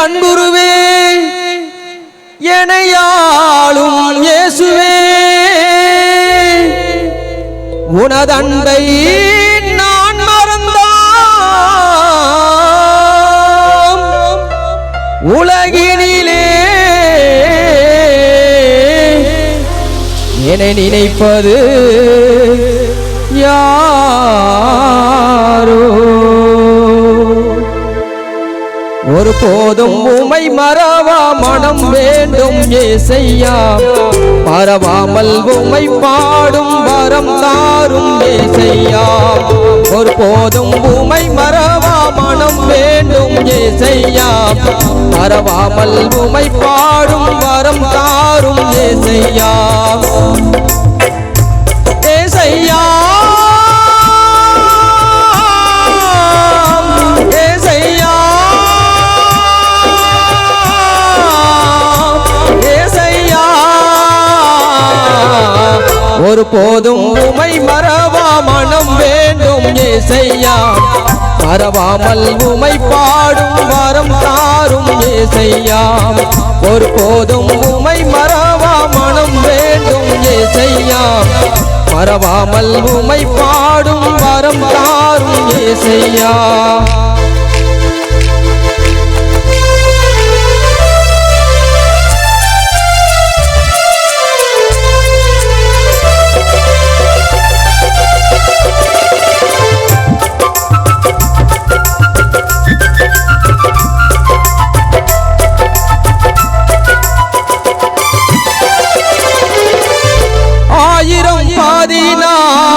அன்புருவே எனையாளும் இயேசுவே உனதன்பை நான் மறந்தாம் உலகினிலே என்னை நினைப்பது யாரோ ஒரு போதும் உமை மறவா மனம் வேண்டும் ஏசையா மறவாமல் உமை பாடும் வரம் தாரும் ஏசையா ஒரு போதும் உமை மறவா மனம் வேண்டும் ஏசையா மறவாமல் உமை பாடும் வரம் தாரும் ஏசையா ஏசையா ஒரு போதும் உமை மறவா மனம் வேண்டும் ஏசையா மறவாமல் உமை பாடும் வரம் தாரும் ஏசையா ஒரு போதும் உமை மறவா மனம் வேண்டும் ஏசையா மறவாமல் உமை பாடும் வரம் தாரும் ஏசையா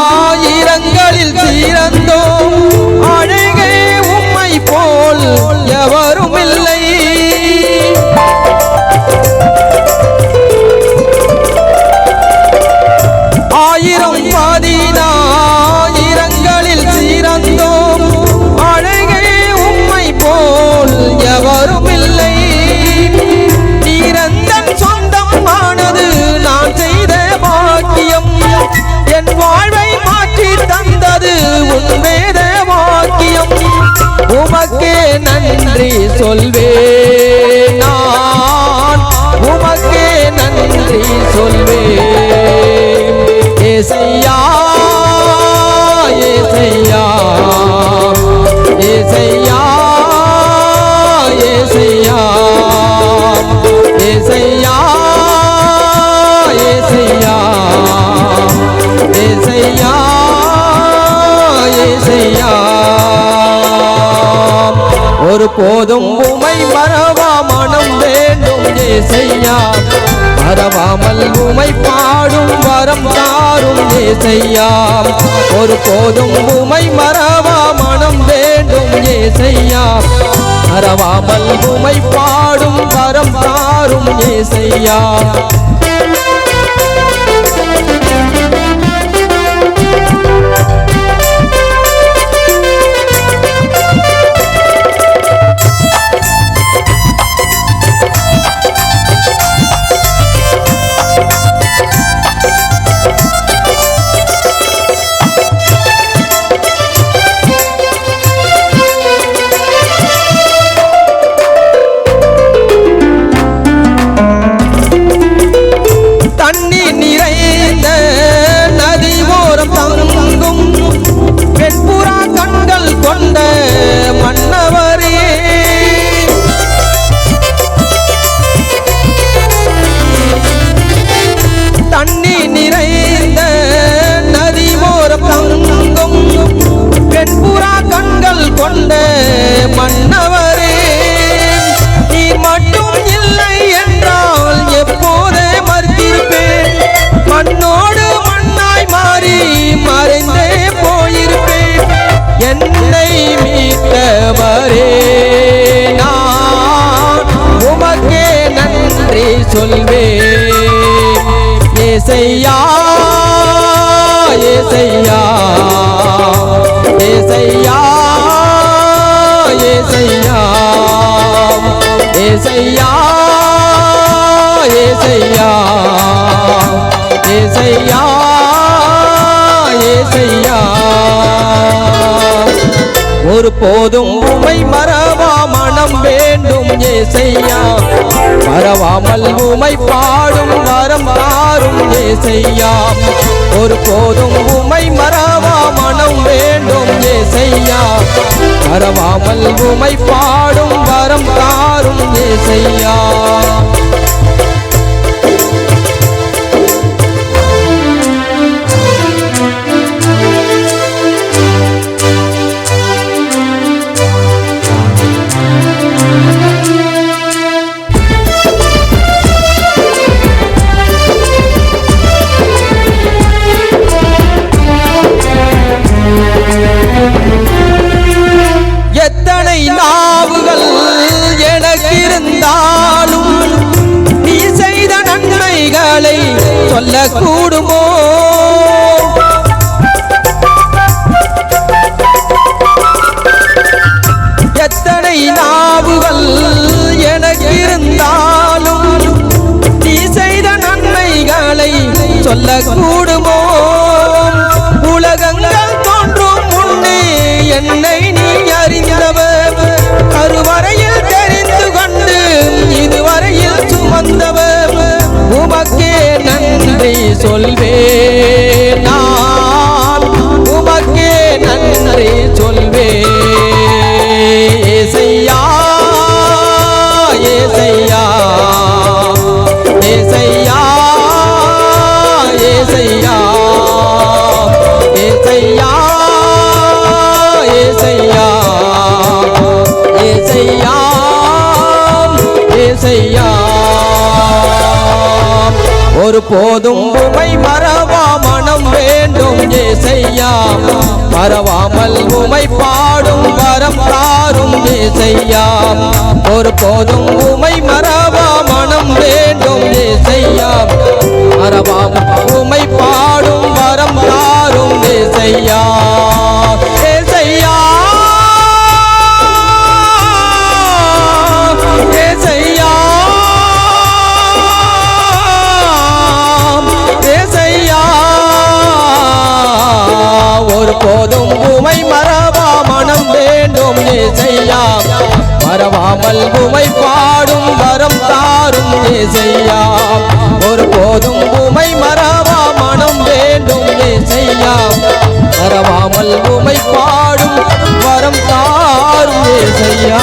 ஆயிரங்களில் சீரந்தோம் அழகே உம்மை போல் எவரும் இல்லை ஆயிரங்களில் சீரந்தோம் அழகே உம்மை போல் எவரும் இல்லை நீரந்தன் சொந்தம் ஆனது நான் செய்த பாக்கியம் என் வாழ்வை மாற்றி தந்தது உன் வேத வாக்கியம் உமக்கே நன்றி சொல்வேன் நான் உமக்கே நன்றி சொல்வேன் ஏசையா ஏசையா ஏசையா ஏசையா ஏசையா ஏசையா ஏசையா ஏசையா ஒரு போதும் உமை மறவா மனம் வேண்டும் ஏசையா மறவாமல் உமை பாடும் வரம் தாரும் ஏசையா ஒரு போதும் உமை மறவா மனம் வேண்டும் ஏசையா மறவாமல் உமை பாடும் வரம் தாரும் ஏசையா மன்னவரே நீ மட்டும் இல்லை என்றால் எப்போதே மறுத்திருப்பேன் மண்ணோடு மண்ணாய் மாறி மறைந்தே போயிருப்பேன் என்னை மீட்டவரே நான் உமக்கே நன்றி சொல்வேன் ஏசையா ஏசையா ஏசையா ஏசையா ஏசையா ஏசையா ஏசையா ஏசையா ஒரு போதும் உமை மறவா மனம் வேண்டும் ஏசையா மறவாமல் உமை பாடும் வரம் தாரும் ஏசையா ஒரு போதும் உமை மறவா மனம் வேண்டும் ஏசையா மறவாமல் உமை பாடும் வரம் தாரும் ஏசையா எத்தனை நாவுகள் எனக்கு இருந்தாலும் நீ செய்த நன்மைகளை சொல்லக்கூடுமோ எத்தனை நாவுகள் எனக்கு இருந்தாலும் நீ செய்த நன்மைகளை சொல்லக்கூடுமோ உலகங்கள் தோன்றும் முன்னே என்னை நீ அறிந்தவர் கருவறையில் தெரிந்து கொண்டு இதுவரையில் சுமந்தவர் உமக்கே நன்றி சொல்வேன் நான் உமக்கே நன்றி சொல்வேன் ஏசையா ஏசையா ஏசையா ஏசையா ஏசையா ஏசையா ஏசையா ஏசையா ஒரு போதும் உமை மறவா மனம் வேண்டும் ஏசையா மறவாமல் உமை பாடும் வரம் தாரும் ஏசையா ஒரு போதும் உமை மறவா மனம் வேண்டும் ஏசையா மறவாமல் உமை பாடும் வரம் தாரும் ஏசையா ஏசையா ஏசையா ஏசையா ஒரு போதும் உமை மறவா மனம் வேண்டும் ஏசையா மறவாமல் உமை பாடும் வரம் தாரும் ஏசையா ஒரு போதும் உமை மறவா மனம் வேண்டும் ஏசையா மறவாமல் உமை பாடும் வரம் தாரும் ஏசையா